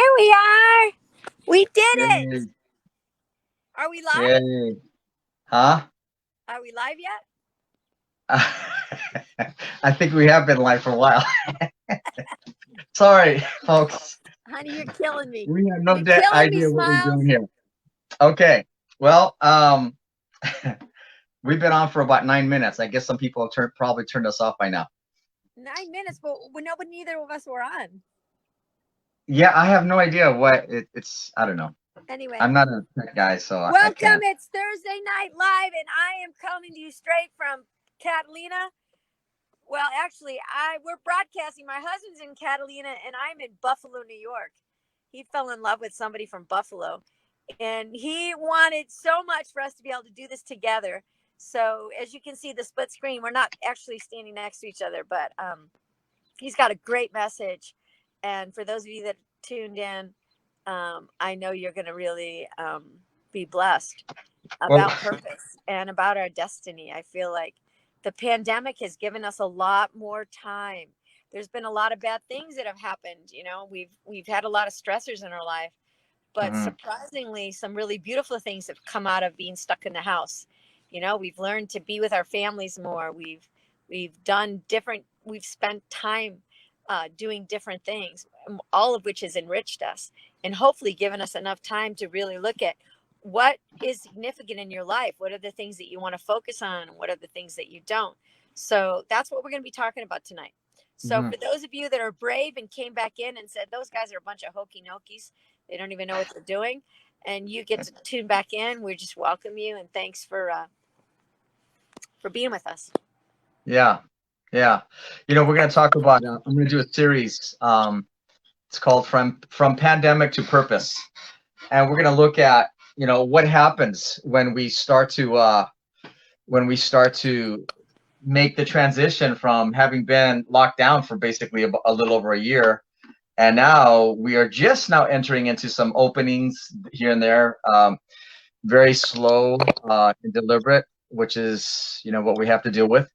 There we are. We did it. Yay. Are we live? Yay. Huh? Are we live yet? I think we have been live for a while. Sorry, folks. Honey, you're killing me. We have no You're killing me, idea what we're Smiles. doing here. Okay. Well, we've been on for about 9 minutes. I guess some people have probably turned us off by now. 9 minutes, but nobody, neither of us were on. Yeah, I have no idea what it's. I don't know. Anyway, I'm not a tech guy, so I welcome. can't. It's Thursday Night Live, and I am coming to you straight from Catalina. Well, actually, we're broadcasting. My husband's in Catalina, and I'm in Buffalo, New York. He fell in love with somebody from Buffalo, and he wanted so much for us to be able to do this together. So as you can see, the split screen, we're not actually standing next to each other, but he's got a great message. And for those of you that tuned in, I know you're going to really be blessed about purpose and about our destiny. I feel like the pandemic has given us a lot more time. There's been a lot of bad things that have happened. You know, we've had a lot of stressors in our life, but surprisingly, some really beautiful things have come out of being stuck in the house. You know, we've learned to be with our families more. We've done different. We've spent time doing different things, all of which has enriched us and hopefully given us enough time to really look at what is significant in your life. What are the things that you want to focus on? And what are the things that you don't? So that's what we're going to be talking about tonight. So for those of you that are brave and came back in and said, those guys are a bunch of hokey nokies, they don't even know what they're doing, and you get to tune back in, we just welcome you and thanks for being with us. Yeah. Yeah. You know, we're going to talk about, I'm going to do a series. It's called From Pandemic to Purpose. And we're going to look at, you know, what happens when we start to make the transition from having been locked down for basically a little over a year. And now we are just now entering into some openings here and there, very slow and deliberate, which is, you know, what we have to deal with.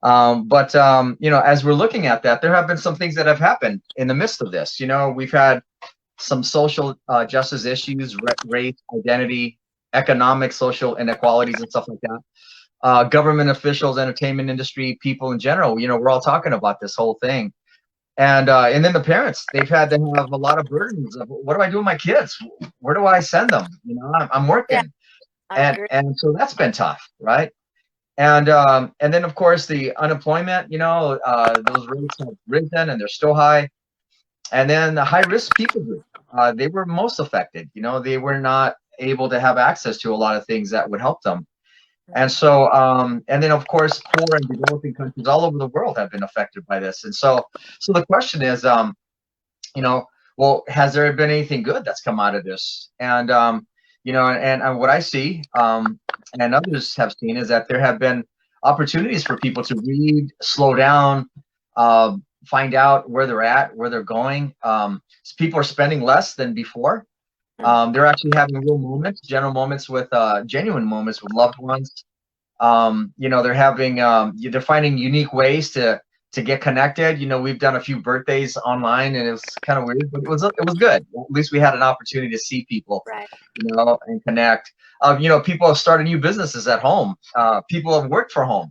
But you know, as we're looking at that, there have been some things that have happened in the midst of this. You know, we've had some social justice issues, race, identity, economic, social inequalities, and stuff like that. Government officials, entertainment industry, people in general. You know, we're all talking about this whole thing, and then the parents, they've had to have a lot of burdens of what do I do with my kids? Where do I send them? You know, I'm working, and so that's been tough, right? And then of course the unemployment, you know, those rates have risen and they're still high. And then the high risk people group, they were most affected. You know, they were not able to have access to a lot of things that would help them. And so, and then of course, poor and developing countries all over the world have been affected by this. And so the question is, you know, well, has there been anything good that's come out of this? And you know, and what I see, and others have seen, is that there have been opportunities for people to read, slow down, find out where they're at, where they're going. So people are spending less than before. They're actually having real moments, genuine moments with loved ones. You know, they're having, they're finding unique ways to get connected. You know, we've done a few birthdays online, and it was kind of weird, but it was good. At least we had an opportunity to see people, you know, and connect. You know, people have started new businesses at home. People have worked from home,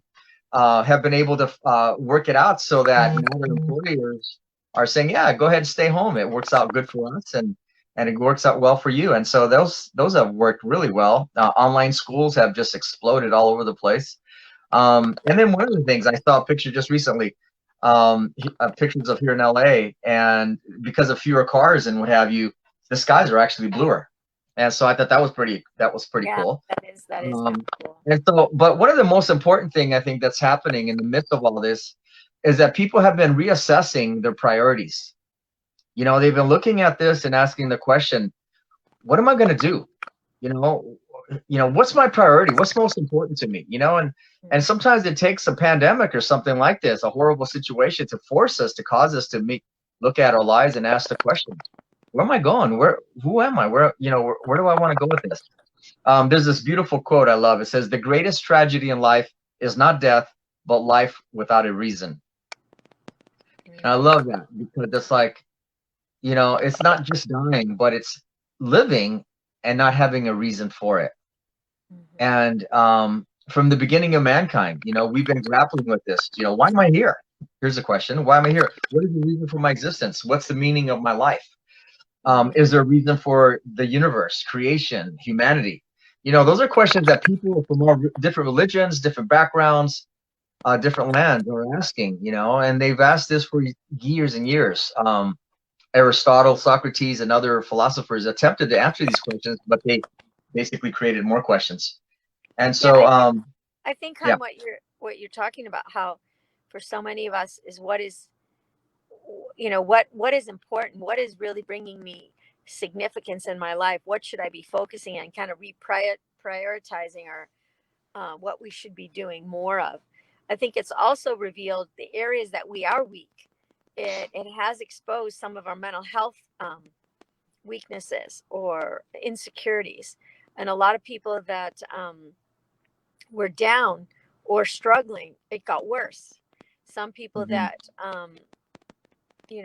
have been able to work it out so that now their employers are saying, yeah, go ahead and stay home. It works out good for us, and it works out well for you. And so those have worked really well. Online schools have just exploded all over the place. And then one of the things, I saw a picture just recently, pictures of here in LA, and because of fewer cars and what have you, the skies are actually bluer. And so I thought that was pretty cool. That is cool. And so, but one of the most important thing I think that's happening in the midst of all this is that people have been reassessing their priorities. You know, they've been looking at this and asking the question, what am I going to do? You know, what's my priority? What's most important to me? You know, and sometimes it takes a pandemic or something like this, a horrible situation, to force us, to cause us to look at our lives and ask the question, where am I going? Who am I? Where do I want to go with this? There's this beautiful quote I love. It says, the greatest tragedy in life is not death, but life without a reason. And I love that, because it's like, it's not just dying, but it's living and not having a reason for it. Mhm. And from the beginning of mankind, we've been grappling with this. Why am I here? Here's a question. Why am I here? What is the reason for my existence? What's the meaning of my life? Mhm. Is there a reason for the universe, creation, humanity? Those are questions that people from all different religions, different backgrounds, different lands are asking, and they've asked this for years and years. Aristotle, Socrates, and other philosophers attempted to answer these questions, but they basically created more questions. And Yeah, so, I think yeah. on what you're talking about, how for so many of us is what is, what is important, what is really bringing me significance in my life, what should I be focusing on, kind of prioritizing our what we should be doing more of. I think it's also revealed the areas that we are weak. It has exposed some of our mental health weaknesses or insecurities, and a lot of people that were down or struggling, it got worse. Some people Mhm. that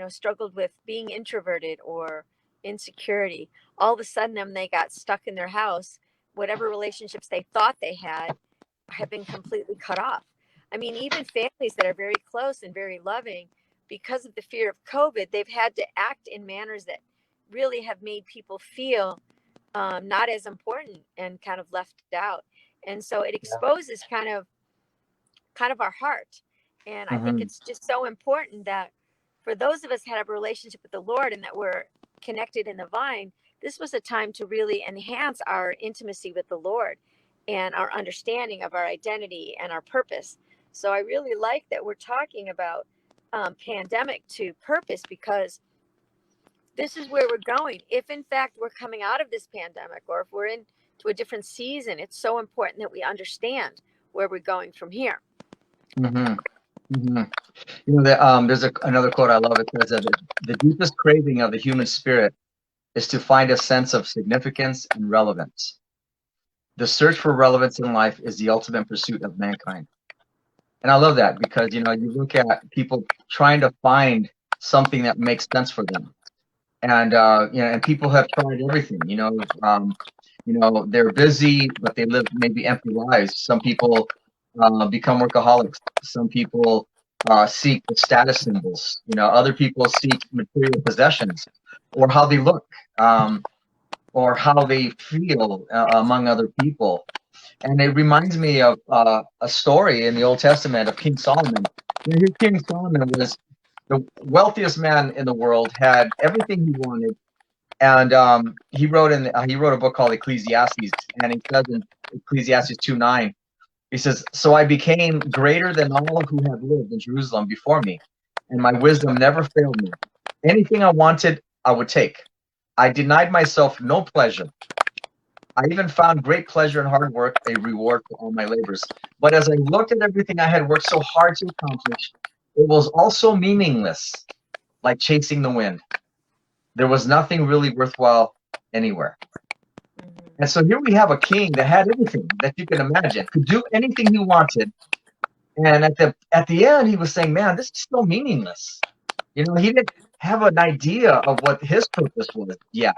struggled with being introverted or insecurity, all of a sudden when they got stuck in their house, whatever relationships they thought they had have been completely cut off. I mean, even families that are very close and very loving, because of the fear of COVID, they've had to act in manners that really have made people feel not as important and kind of left out. And so it exposes kind of our heart. And I think Mhm. it's just so important that for those of us that have a relationship with the Lord and that we're connected in the vine, this was a time to really enhance our intimacy with the Lord and our understanding of our identity and our purpose. So I really like that we're talking about pandemic to purpose, because this is where we're going. If in fact we're coming out of this pandemic, or if we're into a different season, it's so important that we understand where we're going from here. Mhm. Mhm. There's another quote I love. It says that the deepest craving of the human spirit is to find a sense of significance and relevance. The search for relevance in life is the ultimate pursuit of mankind. And I love that because, you look at people trying to find something that makes sense for them. And, and people have tried everything, they're busy, but they live maybe empty lives. Some people become workaholics. Some people seek the status symbols. Other people seek material possessions or how they look, or how they feel among other people. And it reminds me of a story in the Old Testament of King Solomon. Here, King Solomon was the wealthiest man in the world, had everything he wanted, and he wrote a book called Ecclesiastes, and he says in Ecclesiastes 2:9, he says, "So I became greater than all who have lived in Jerusalem before me, and my wisdom never failed me. Anything I wanted, I would take. I denied myself no pleasure. I even found great pleasure in hard work, a reward for all my labors. But as I looked at everything I had worked so hard to accomplish, it was also meaningless, like chasing the wind. There was nothing really worthwhile anywhere." And Mhm. so here we have a king that had everything that you can imagine, could do anything he wanted. And at the end, he was saying, "Man, this is so meaningless." He didn't have an idea of what his purpose was yet.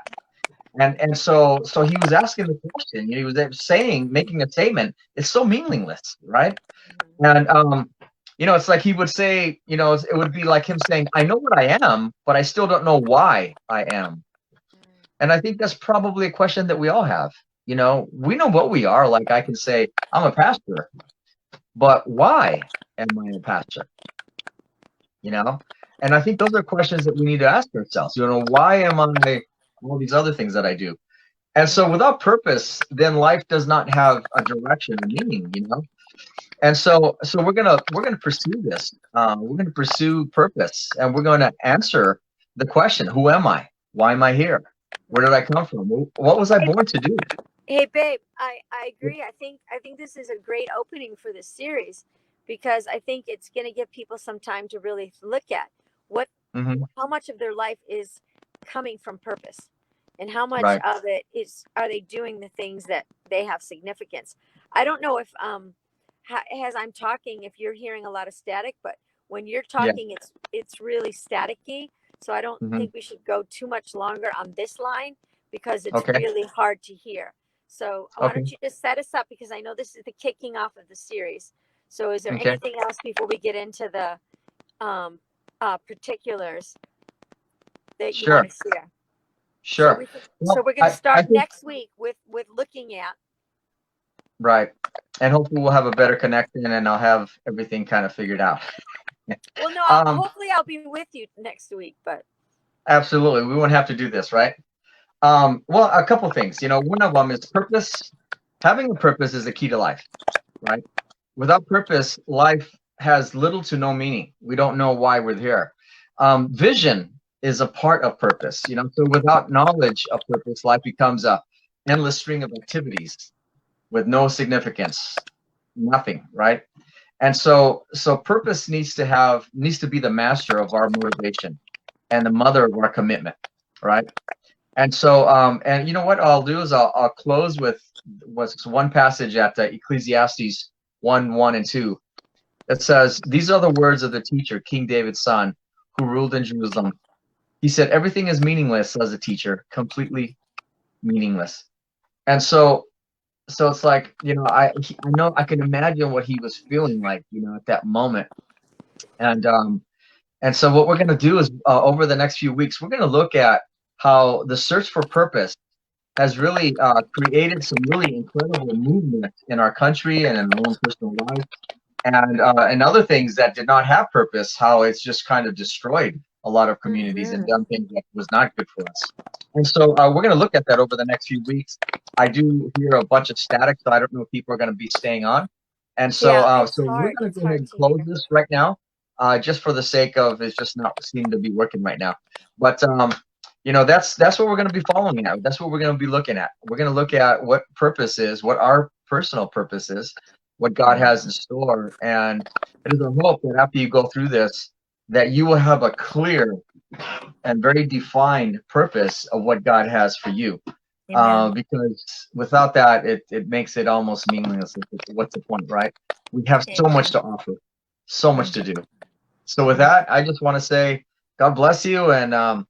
And so he was asking the question. He was saying, making a statement. It's so meaningless, right? And it's like he would say, it would be like him saying, "I know what I am, but I still don't know why I am." And I think that's probably a question that we all have. We know what we are. Like I can say, "I'm a pastor," but why am I a pastor? you know and I think those are questions that we need to ask ourselves. Why am I all these other things that I do? And so without purpose, then life does not have a direction or meaning. And so we're gonna pursue this. We're gonna pursue purpose, and we're gonna answer the question: who am I? Why am I here? Where did I come from? What was I born to do? Hey babe, I agree. I think this is a great opening for this series, because I think it's going to give people some time to really look at what Hmm. how much of their life is coming from purpose, and how much Right. of it is, are they doing the things that they have significance. I don't know if as I'm talking, if you're hearing a lot of static, but when you're Yeah. talking, it's really staticky. So I don't Hmm. think we should go too much longer on this line because it's Okay. really hard to hear. So why Okay. don't you just set us up, because I know this is the kicking off of the series. So is there Okay. anything else before we get into the particulars that you want Sure. to share? So Sure. so Well, we're going to I start think, next week with looking at. right. And hopefully we'll have a better connection and I'll have everything kind of figured out. Well, no, Um, hopefully I'll be with you next week, but absolutely. We won't have to do this, right? Well, a couple things. One of them is purpose. Having a purpose is the key to life, right? Without purpose, life has little to no meaning. We don't know why we're here. Vision is a part of purpose. So without knowledge of purpose, life becomes a endless string of activities with no significance, nothing, right? And so purpose needs to be the master of our motivation and the mother of our commitment, right? And so, and you know what I'll do is I'll close with what's one passage at Ecclesiastes 1:1 and 2. It says, "These are the words of the teacher, King David's son, who ruled in Jerusalem. He said, 'Everything is meaningless,' says the teacher, 'completely meaningless.'" And so it's like, I know I can imagine what he was feeling like, at that moment. And so what we're going to do is over the next few weeks, we're going to look at how the search for purpose has really created some really incredible movement in our country and in our own personal lives, and other things that did not have purpose, how it's just kind of destroyed a lot of communities and done things that was not good for us. And so we're going to look at that over the next few weeks. I do hear a bunch of static, so I don't know if people are going to be staying on. And so, yeah, it's so we're hard. going to It's go ahead hard and to close hear. this right now, just for the sake of it's just not seeming to be working right now. But that's what we're going to be following at. That's what we're going to be looking at. We're going to look at what purpose is, what our personal purpose is, what God has in store, and it is our hope that after you go through this, that you will have a clear and very defined purpose of what God has for you. Amen. Because without that, it makes it almost meaningless. What's the point, right? We have so much Amen. to offer, so much to do. So with that, I just want to say, God bless you, and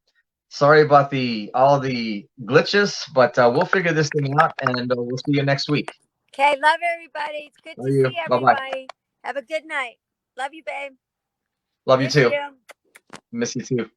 sorry about all the glitches, but we'll figure this thing out, and we'll see you next week. Okay, love everybody. It's good Love to you. see Bye bye. everybody. Have a good night. Love you, babe. Love you Miss too. you. Miss you too.